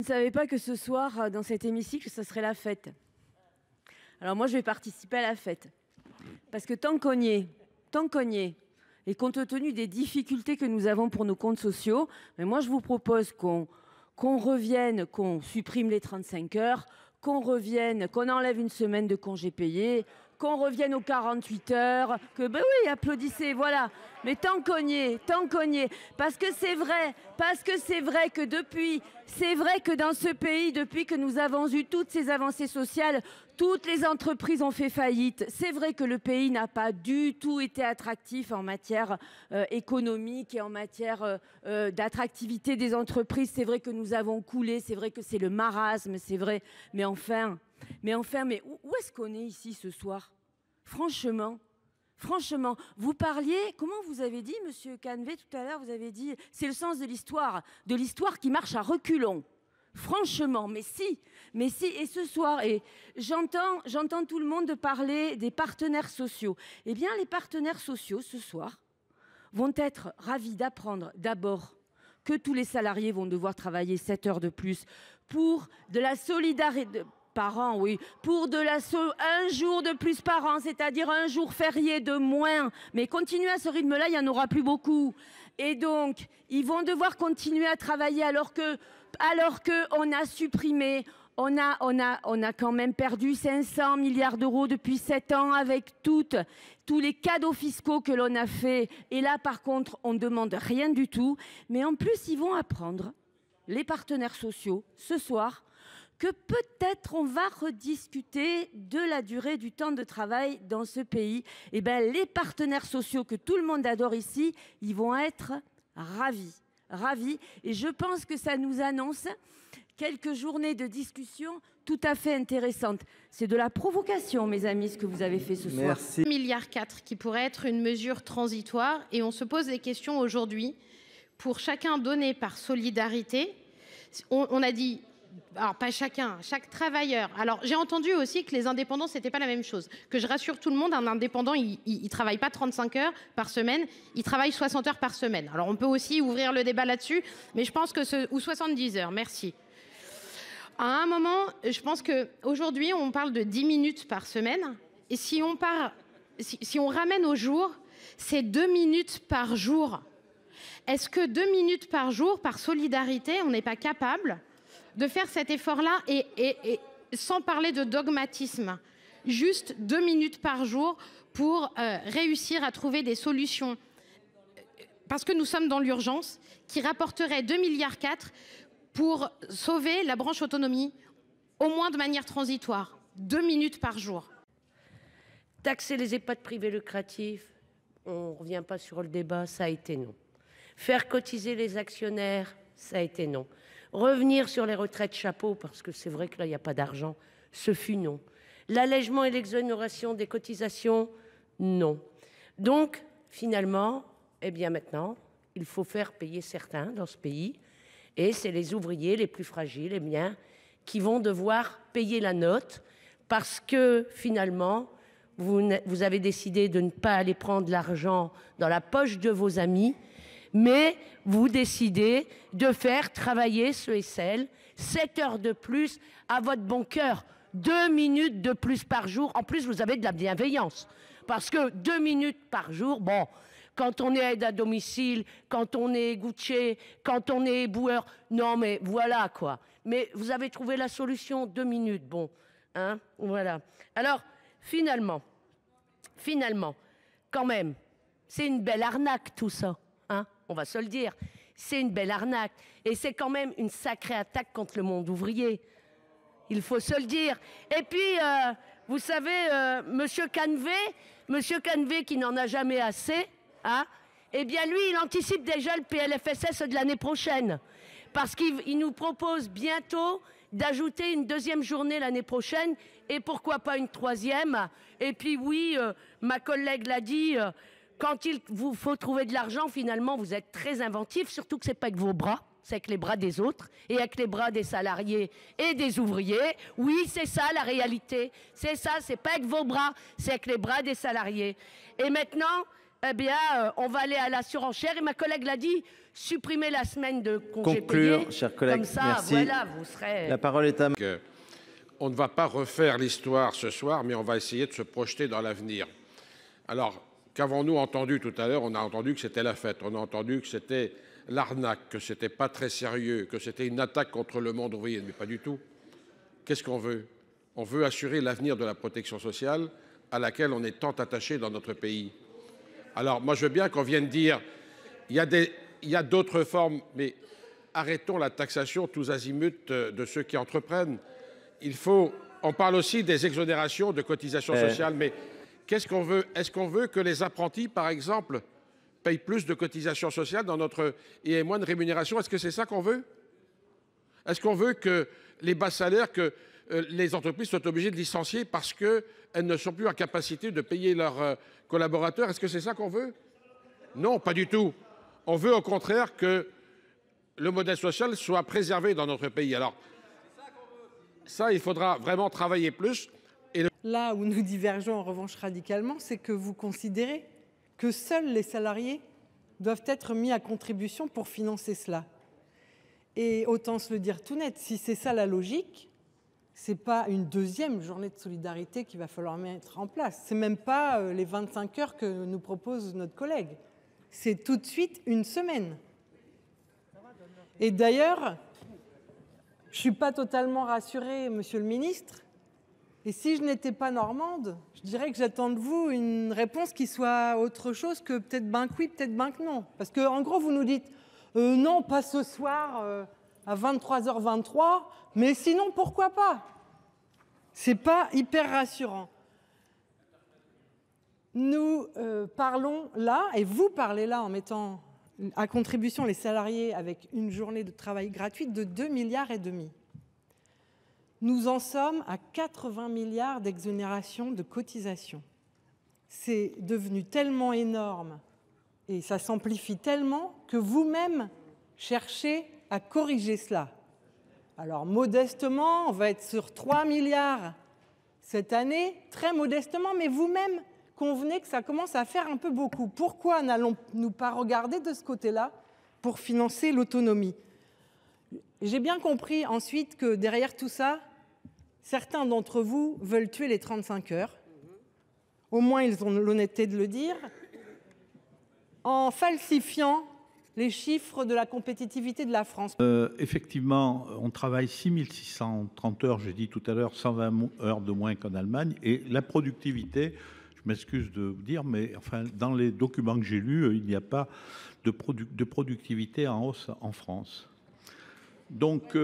Je ne savais pas que ce soir, dans cet hémicycle, ça serait la fête. Alors moi, je vais participer à la fête. Parce que tant qu'on y est, et compte tenu des difficultés que nous avons pour nos comptes sociaux, mais moi, je vous propose qu'on revienne, qu'on supprime les 35 heures, qu'on revienne, qu'on enlève une semaine de congés payés, qu'on revienne aux 48 heures, que ben oui, applaudissez, voilà. Mais tant qu'on y est, parce que c'est vrai que dans ce pays, depuis que nous avons eu toutes ces avancées sociales, toutes les entreprises ont fait faillite. C'est vrai que le pays n'a pas du tout été attractif en matière économique et en matière d'attractivité des entreprises. C'est vrai que nous avons coulé, c'est vrai que c'est le marasme, c'est vrai. Mais enfin, où est-ce qu'on est ici ce soir? Franchement, vous parliez, comment vous avez dit, monsieur Canvet, tout à l'heure, vous avez dit, c'est le sens de l'histoire qui marche à reculons. Franchement, mais si, et ce soir, et j'entends tout le monde parler des partenaires sociaux. Eh bien, les partenaires sociaux, ce soir, vont être ravis d'apprendre d'abord que tous les salariés vont devoir travailler 7 heures de plus pour de la solidarité par an, oui, pour un jour de plus par an, c'est-à-dire un jour férié de moins. Mais continuer à ce rythme-là, il n'y en aura plus beaucoup. Et donc, ils vont devoir continuer à travailler alors que on a supprimé, on a quand même perdu 500 milliards d'euros depuis 7 ans avec tous les cadeaux fiscaux que l'on a fait. Et là, par contre, on ne demande rien du tout. Mais en plus, ils vont apprendre, les partenaires sociaux, ce soir, que peut-être on va rediscuter de la durée du temps de travail dans ce pays. Eh bien, les partenaires sociaux que tout le monde adore ici, ils vont être ravis. Et je pense que ça nous annonce quelques journées de discussion tout à fait intéressantes. C'est de la provocation, mes amis, ce que vous avez fait ce soir. Merci. 4,4 milliards qui pourrait être une mesure transitoire. Et on se pose des questions aujourd'hui. Pour chacun donné par solidarité, on a dit... Alors, pas chacun, chaque travailleur. Alors, j'ai entendu aussi que les indépendants, c'était pas la même chose. Que je rassure tout le monde, un indépendant, il travaille pas 35 heures par semaine, il travaille 60 heures par semaine. Alors, on peut aussi ouvrir le débat là-dessus, mais je pense que ou 70 heures, merci. À un moment, je pense qu'aujourd'hui, on parle de 10 minutes par semaine. Et si on ramène au jour, c'est 2 minutes par jour. Est-ce que 2 minutes par jour, par solidarité, on n'est pas capable de faire cet effort-là et sans parler de dogmatisme, juste 2 minutes par jour pour réussir à trouver des solutions, parce que nous sommes dans l'urgence, qui rapporterait 2,4 milliards pour sauver la branche autonomie, au moins de manière transitoire. 2 minutes par jour. Taxer les EHPAD privés lucratifs, on ne revient pas sur le débat, ça a été non. Faire cotiser les actionnaires, ça a été non. Revenir sur les retraites chapeau, parce que c'est vrai que là, il n'y a pas d'argent, ce fut non. L'allègement et l'exonération des cotisations, non. Donc, finalement, eh bien maintenant, il faut faire payer certains dans ce pays. Et c'est les ouvriers les plus fragiles, eh bien, qui vont devoir payer la note, parce que finalement, vous avez décidé de ne pas aller prendre l'argent dans la poche de vos amis, mais vous décidez de faire travailler ceux et celles 7 heures de plus à votre bon cœur, 2 minutes de plus par jour. En plus, vous avez de la bienveillance, parce que 2 minutes par jour, bon, quand on est aide à domicile, quand on est gouttier, quand on est éboueur, non mais voilà quoi. Mais vous avez trouvé la solution, 2 minutes, bon, hein, voilà. Alors, finalement, quand même, c'est une belle arnaque tout ça. On va se le dire, c'est une belle arnaque. Et c'est quand même une sacrée attaque contre le monde ouvrier. Il faut se le dire. Et puis, vous savez, monsieur Canvet qui n'en a jamais assez, hein, eh bien lui, il anticipe déjà le PLFSS de l'année prochaine. Parce qu'il nous propose bientôt d'ajouter une 2e journée l'année prochaine. Et pourquoi pas une 3e. Et puis oui, ma collègue l'a dit... Quand il vous faut trouver de l'argent, finalement, vous êtes très inventif, surtout que ce n'est pas avec vos bras, c'est avec les bras des autres et avec les bras des salariés et des ouvriers. Oui, c'est ça la réalité. C'est ça, c'est pas avec vos bras, c'est avec les bras des salariés. Et maintenant, eh bien, on va aller à la surenchère. Et ma collègue l'a dit, supprimer la semaine de congé Conclure, payé. chers collègues. Comme ça, Merci. voilà, vous serez... La parole est à... On ne va pas refaire l'histoire ce soir, mais on va essayer de se projeter dans l'avenir. Alors, qu'avons-nous entendu tout à l'heure? On a entendu que c'était la fête, on a entendu que c'était l'arnaque, que c'était pas très sérieux, que c'était une attaque contre le monde ouvrier, mais pas du tout. Qu'est-ce qu'on veut? On veut assurer l'avenir de la protection sociale à laquelle on est tant attaché dans notre pays. Alors, moi, je veux bien qu'on vienne dire, il y a d'autres formes, mais arrêtons la taxation tous azimuts de ceux qui entreprennent. On parle aussi des exonérations de cotisations sociales, mais qu'est-ce qu'on veut? Est-ce qu'on veut que les apprentis, par exemple, payent plus de cotisations sociales et aient moins de rémunération? Est-ce que c'est ça qu'on veut? Est-ce qu'on veut que les bas salaires, que les entreprises soient obligées de licencier parce qu'elles ne sont plus en capacité de payer leurs collaborateurs? Est-ce que c'est ça qu'on veut? Non, pas du tout. On veut au contraire que le modèle social soit préservé dans notre pays. Alors, ça, il faudra vraiment travailler plus. Là où nous divergeons en revanche radicalement, c'est que vous considérez que seuls les salariés doivent être mis à contribution pour financer cela. Et autant se le dire tout net, si c'est ça la logique, c'est pas une deuxième journée de solidarité qu'il va falloir mettre en place. C'est même pas les 25 heures que nous propose notre collègue. C'est tout de suite une semaine. Et d'ailleurs, je suis pas totalement rassurée, monsieur le ministre. Et si je n'étais pas normande, je dirais que j'attends de vous une réponse qui soit autre chose que peut-être ben que oui, peut-être ben que non. Parce que en gros, vous nous dites non, pas ce soir à 23h23, mais sinon, pourquoi pas? C'est pas hyper rassurant. Nous parlons là, et vous parlez là en mettant à contribution les salariés avec une journée de travail gratuite de 2,5 milliards. Nous en sommes à 80 milliards d'exonération de cotisations. C'est devenu tellement énorme et ça s'amplifie tellement que vous-même cherchez à corriger cela. Alors modestement, on va être sur 3 milliards cette année, très modestement, mais vous-même convenez que ça commence à faire un peu beaucoup. Pourquoi n'allons-nous pas regarder de ce côté-là pour financer l'autonomie? J'ai bien compris ensuite que derrière tout ça, certains d'entre vous veulent tuer les 35 heures. Au moins, ils ont l'honnêteté de le dire. En falsifiant les chiffres de la compétitivité de la France. Effectivement, on travaille 6630 heures, j'ai dit tout à l'heure, 120 heures de moins qu'en Allemagne. Et la productivité, je m'excuse de vous dire, mais enfin, dans les documents que j'ai lus, il n'y a pas de productivité en hausse en France. Donc,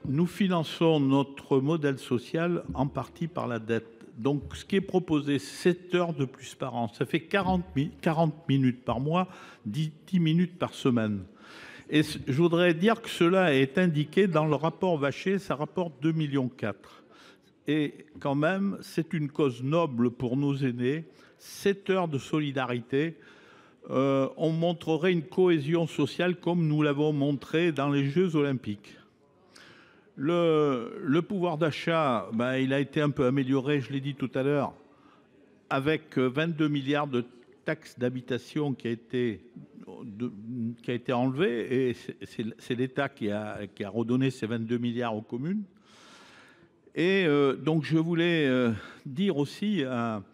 nous finançons notre modèle social en partie par la dette. Donc, ce qui est proposé, 7 heures de plus par an, ça fait 40 minutes par mois, 10 minutes par semaine. Et je voudrais dire que cela est indiqué dans le rapport Vacher, ça rapporte 2,4 millions. Et quand même, c'est une cause noble pour nos aînés, 7 heures de solidarité. On montrerait une cohésion sociale comme nous l'avons montré dans les Jeux Olympiques. Le pouvoir d'achat, il a été un peu amélioré, je l'ai dit tout à l'heure, avec 22 milliards de taxes d'habitation qui a été enlevé, et c'est l'État qui a redonné ces 22 milliards aux communes. Et donc je voulais dire aussi à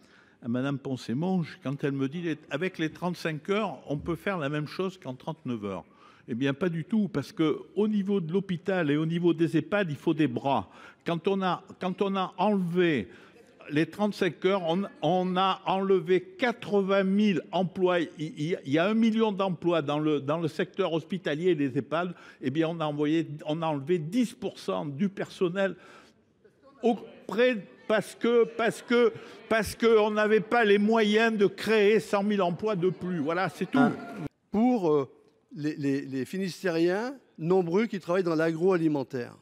Madame Poncet-Monge, quand elle me dit avec les 35 heures, on peut faire la même chose qu'en 39 heures. Eh bien, pas du tout, parce qu'au niveau de l'hôpital et au niveau des EHPAD, il faut des bras. Quand on a enlevé les 35 heures, on a enlevé 80 000 emplois. Il y a 1 million d'emplois dans le secteur hospitalier et des EHPAD. Eh bien, on a enlevé 10% du personnel parce qu'on n'avait pas les moyens de créer 100 000 emplois de plus. Voilà, c'est tout. Pour les Finistériens nombreux qui travaillent dans l'agroalimentaire.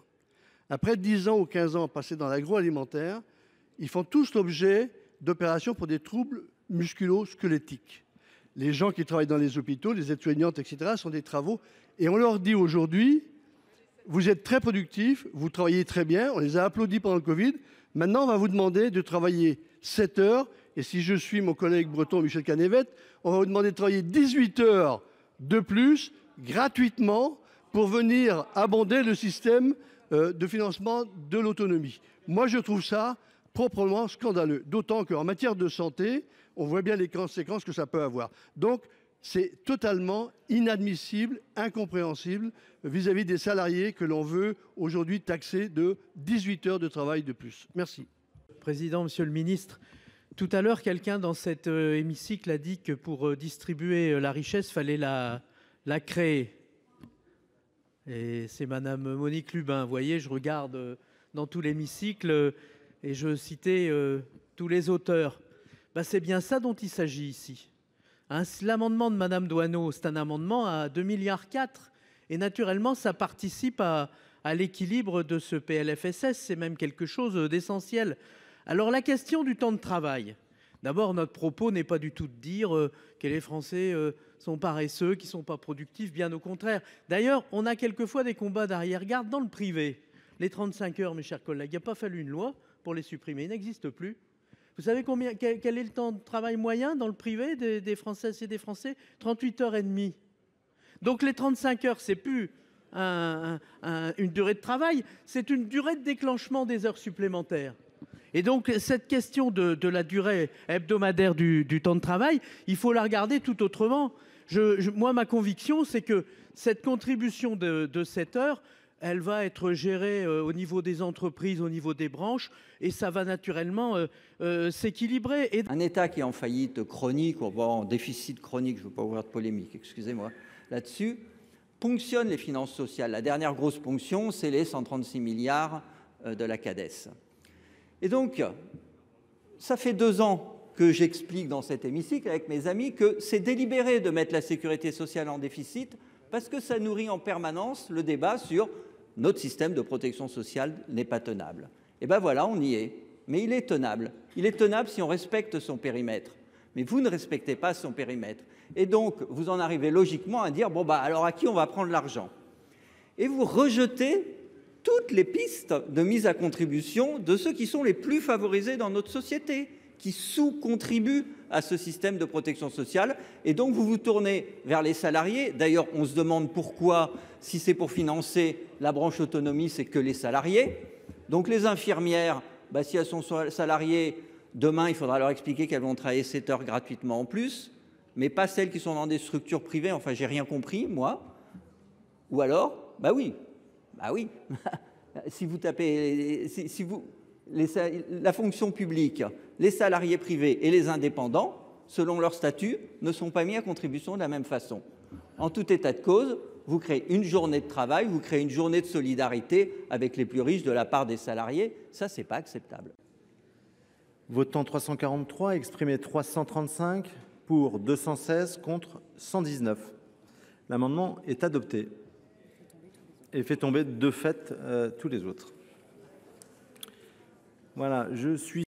Après 10 ans ou 15 ans passés dans l'agroalimentaire, ils font tous l'objet d'opérations pour des troubles musculo-squelettiques. Les gens qui travaillent dans les hôpitaux, les aides-soignantes, etc., sont des travaux. Et on leur dit aujourd'hui, vous êtes très productifs, vous travaillez très bien, on les a applaudis pendant le Covid. Maintenant, on va vous demander de travailler 7 heures Et si je suis mon collègue breton Michel Canévet, on va vous demander de travailler 18 heures de plus gratuitement pour venir abonder le système de financement de l'autonomie. Moi, je trouve ça proprement scandaleux. D'autant qu'en matière de santé, on voit bien les conséquences que ça peut avoir. Donc, c'est totalement inadmissible, incompréhensible vis-à-vis des salariés que l'on veut aujourd'hui taxer de 18 heures de travail de plus. Merci. Président, Monsieur le Ministre, tout à l'heure, quelqu'un dans cet hémicycle a dit que pour distribuer la richesse, il fallait la créer. Et c'est Madame Monique Lubin. Vous voyez, je regarde dans tout l'hémicycle et je citais tous les auteurs. Ben, c'est bien ça dont il s'agit ici. Hein, l'amendement de Madame Doineau, c'est un amendement à 2,4 milliards. Et naturellement, ça participe à l'équilibre de ce PLFSS. C'est même quelque chose d'essentiel. Alors, la question du temps de travail. D'abord, notre propos n'est pas du tout de dire que les Français sont paresseux, qu'ils ne sont pas productifs, bien au contraire. D'ailleurs, on a quelquefois des combats d'arrière-garde dans le privé. Les 35 heures, mes chers collègues, il n'y a pas fallu une loi pour les supprimer, ils n'existent plus. Vous savez quel est le temps de travail moyen dans le privé des Françaises et des Français? 38 heures et demie. Donc les 35 heures, c'est plus une durée de travail, c'est une durée de déclenchement des heures supplémentaires. Et donc cette question de la durée hebdomadaire du temps de travail, il faut la regarder tout autrement. Moi, ma conviction, c'est que cette contribution de 7 heures, elle va être gérée au niveau des entreprises, au niveau des branches, et ça va naturellement s'équilibrer. Un État qui est en faillite chronique, ou en déficit chronique, je ne veux pas ouvrir de polémique, excusez-moi, là-dessus, ponctionne les finances sociales. La dernière grosse ponction, c'est les 136 milliards de la CADES. Et donc, ça fait 2 ans que j'explique dans cet hémicycle avec mes amis que c'est délibéré de mettre la sécurité sociale en déficit parce que ça nourrit en permanence le débat sur notre système de protection sociale n'est pas tenable. Et bien voilà, on y est. Mais il est tenable. Il est tenable si on respecte son périmètre. Mais vous ne respectez pas son périmètre. Et donc, vous en arrivez logiquement à dire, bon, bah, alors à qui on va prendre l'argent? Et vous rejetez toutes les pistes de mise à contribution de ceux qui sont les plus favorisés dans notre société, qui sous-contribuent à ce système de protection sociale. Et donc, vous vous tournez vers les salariés. D'ailleurs, on se demande pourquoi, si c'est pour financer la branche autonomie, c'est que les salariés. Donc, les infirmières, bah, si elles sont salariées, demain, il faudra leur expliquer qu'elles vont travailler 7 heures gratuitement en plus, mais pas celles qui sont dans des structures privées. Enfin, j'ai rien compris, moi. Ou alors, bah oui. Si vous tapez, la fonction publique, les salariés privés et les indépendants, selon leur statut, ne sont pas mis à contribution de la même façon. En tout état de cause, vous créez une journée de travail, vous créez une journée de solidarité avec les plus riches de la part des salariés. Ça, c'est pas acceptable. Votant 343, exprimé 335, pour 216, contre 119. L'amendement est adopté et fait tomber de fait tous les autres. Voilà, je suis